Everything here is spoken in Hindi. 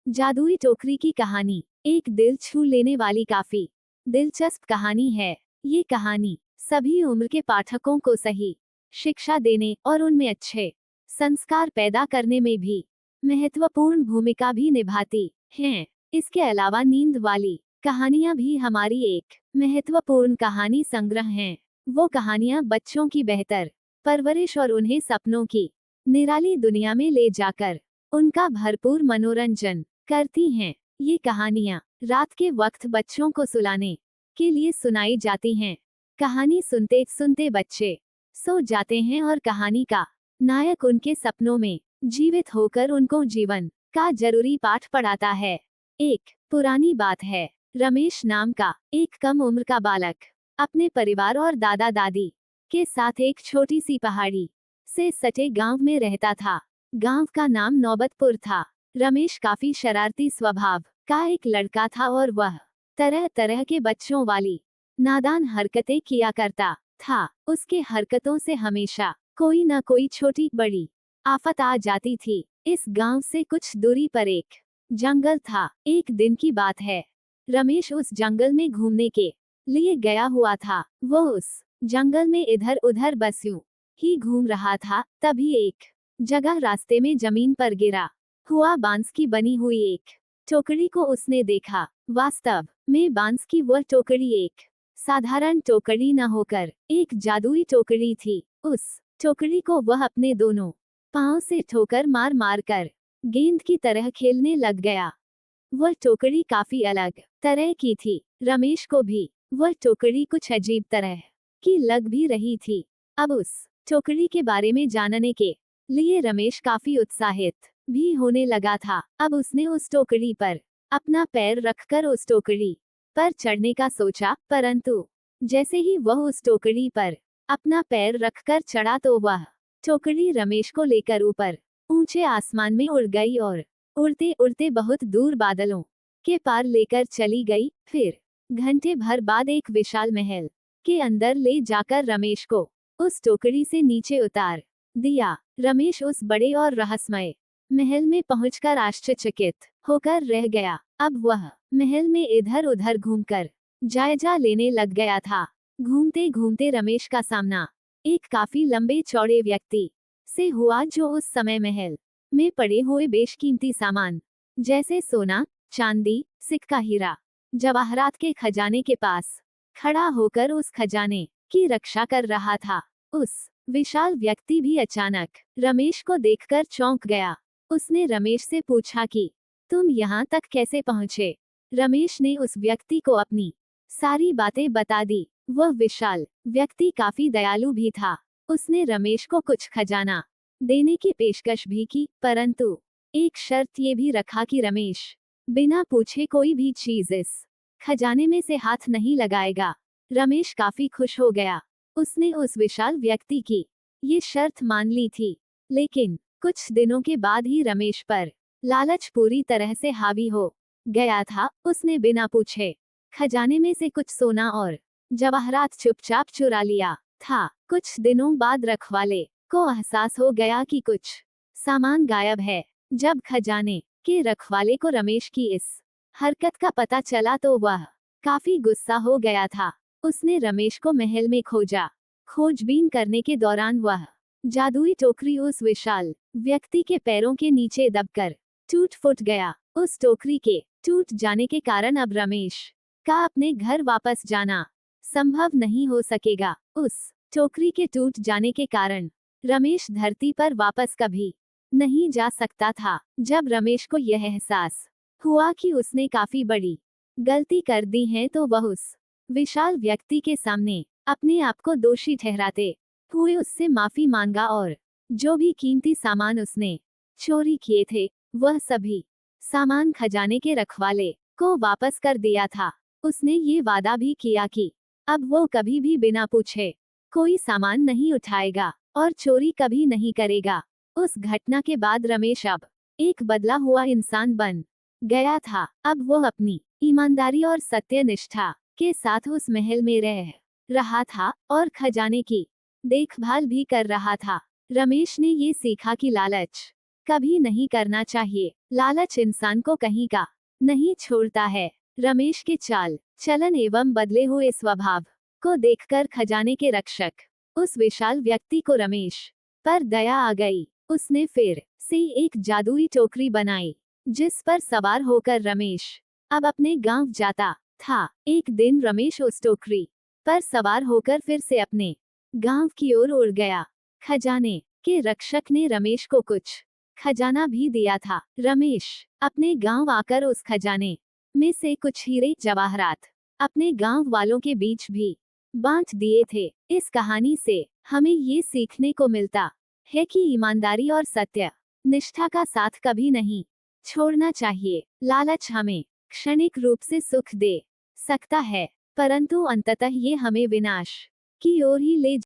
जादुई टोकरी की कहानी एक दिल छू लेने वाली काफी दिलचस्प कहानी है। ये कहानी सभी उम्र के पाठकों को सही शिक्षा देने और उनमें अच्छे संस्कार पैदा करने में भी महत्वपूर्ण भूमिका भी निभाती है। इसके अलावा नींद वाली कहानियां भी हमारी एक महत्वपूर्ण कहानी संग्रह हैं। वो कहानियां बच्चों की बेहतर परवरिश और उन्हें सपनों की निराली दुनिया में ले जाकर उनका भरपूर मनोरंजन करती हैं। ये कहानियां रात के वक्त बच्चों को सुलाने के लिए सुनाई जाती हैं। कहानी सुनते सुनते बच्चे सो जाते हैं और कहानी का नायक उनके सपनों में जीवित होकर उनको जीवन का जरूरी पाठ पढ़ाता है। एक पुरानी बात है। रमेश नाम का एक कम उम्र का बालक अपने परिवार और दादा दादी के साथ एक छोटी सी पहाड़ी से सटे गांव में रहता था। गांव का नाम नौबतपुर था। रमेश काफी शरारती स्वभाव का एक लड़का था और वह तरह तरह के बच्चों वाली नादान हरकतें किया करता था। उसके हरकतों से हमेशा कोई न कोई छोटी बड़ी आफत आ जाती थी। इस गांव से कुछ दूरी पर एक जंगल था। एक दिन की बात है। रमेश उस जंगल में घूमने के लिए गया हुआ था। वो उस जंगल में इधर उधर बस यूं ही घूम रहा था, तभी एक जगह रास्ते में जमीन पर गिरा हुआ बांस की बनी हुई एक टोकरी को उसने देखा। वास्तव में बांस की वह टोकरी एक साधारण टोकरी न होकर एक जादुई टोकरी थी। उस टोकरी को वह अपने दोनों पांव से ठोकर मार मार कर गेंद की तरह खेलने लग गया। वह टोकरी काफी अलग तरह की थी। रमेश को भी वह टोकरी कुछ अजीब तरह की लग भी रही थी। अब उस टोकरी के बारे में जानने के लिए रमेश काफी उत्साहित भी होने लगा था। अब उसने उस टोकरी पर अपना पैर रखकर उस टोकरी पर चढ़ने का सोचा, परंतु जैसे ही वह उस टोकरी पर अपना पैर रखकर चढ़ा तो वह टोकरी रमेश को लेकर ऊपर ऊंचे आसमान में उड़ गई और उड़ते उड़ते बहुत दूर बादलों के पार लेकर चली गई। फिर घंटे भर बाद एक विशाल महल के अंदर ले जाकर रमेश को उस टोकरी से नीचे उतार दिया। रमेश उस बड़े और रहस्यमय महल में पहुंचकर आश्चर्यचकित होकर रह गया। अब वह महल में इधर उधर घूमकर जायजा लेने लग गया था। घूमते घूमते रमेश का सामना एक काफी लंबे चौड़े व्यक्ति से हुआ, जो उस समय महल में पड़े हुए बेशकीमती सामान जैसे सोना, चांदी, सिक्का, हीरा जवाहरात के खजाने के पास खड़ा होकर उस खजाने की रक्षा कर रहा था। उस विशाल व्यक्ति भी अचानक रमेश को देखकर चौंक गया। उसने रमेश से पूछा कि तुम यहाँ तक कैसे पहुँचे। रमेश ने उस व्यक्ति को अपनी सारी बातें बता दी। वह विशाल व्यक्ति काफी दयालु भी था। उसने रमेश को कुछ खजाना देने की पेशकश भी की, परंतु एक शर्त ये भी रखा कि रमेश बिना पूछे कोई भी चीज इस खजाने में से हाथ नहीं लगाएगा। रमेश काफी खुश हो गया। उसने उस विशाल व्यक्ति की ये शर्त मान ली थी। लेकिन कुछ दिनों के बाद ही रमेश पर लालच पूरी तरह से हावी हो गया था। उसने बिना पूछे खजाने में से कुछ सोना और जवाहरात चुपचाप चुरा लिया था। कुछ दिनों बाद रखवाले को एहसास हो गया कि कुछ सामान गायब है। जब खजाने के रखवाले को रमेश की इस हरकत का पता चला तो वह काफी गुस्सा हो गया था। उसने रमेश को महल में खोजा। खोजबीन करने के दौरान वह जादुई टोकरी उस विशाल व्यक्ति के पैरों के नीचे दबकर टूट फूट गया। उस टोकरी के टूट जाने के कारण अब रमेश का अपने घर वापस जाना संभव नहीं हो सकेगा। उस टोकरी के टूट जाने के कारण रमेश धरती पर वापस कभी नहीं जा सकता था। जब रमेश को यह एहसास हुआ कि उसने काफी बड़ी गलती कर दी है, तो वह उस विशाल व्यक्ति के सामने अपने आप को दोषी ठहराते हुए उससे माफी मांगा और जो भी कीमती सामान उसने चोरी किए थे वह सभी सामान खजाने के रखवाले को वापस कर दिया था। उसने ये वादा भी किया कि अब वो कभी भी बिना पूछे कोई सामान नहीं उठाएगा और चोरी कभी नहीं करेगा। उस घटना के बाद रमेश अब एक बदला हुआ इंसान बन गया था। अब वो अपनी ईमानदारी और सत्यनिष्ठा के साथ उस महल में रह रहा था और खजाने की देखभाल भी कर रहा था। रमेश ने ये सीखा कि लालच कभी नहीं करना चाहिए। लालच इंसान को कहीं का नहीं छोड़ता है। रमेश के चाल चलन एवं बदले हुए स्वभाव को देखकर खजाने के रक्षक उस विशाल व्यक्ति को रमेश पर दया आ गई। उसने फिर से एक जादुई टोकरी बनाई जिस पर सवार होकर रमेश अब अपने गांव जाता था। एक दिन रमेश उस टोकरी पर सवार होकर फिर से अपने गांव की ओर उड़ गया। खजाने के रक्षक ने रमेश को कुछ खजाना भी दिया था। रमेश अपने गांव आकर उस खजाने में से कुछ हीरे जवाहरात अपने गांव वालों के बीच भी बांट दिए थे। इस कहानी से हमें ये सीखने को मिलता है कि ईमानदारी और सत्य निष्ठा का साथ कभी नहीं छोड़ना चाहिए। लालच हमें क्षणिक रूप से सुख दे सकता है, परंतु अंततः ये हमें विनाश की ओर ही ले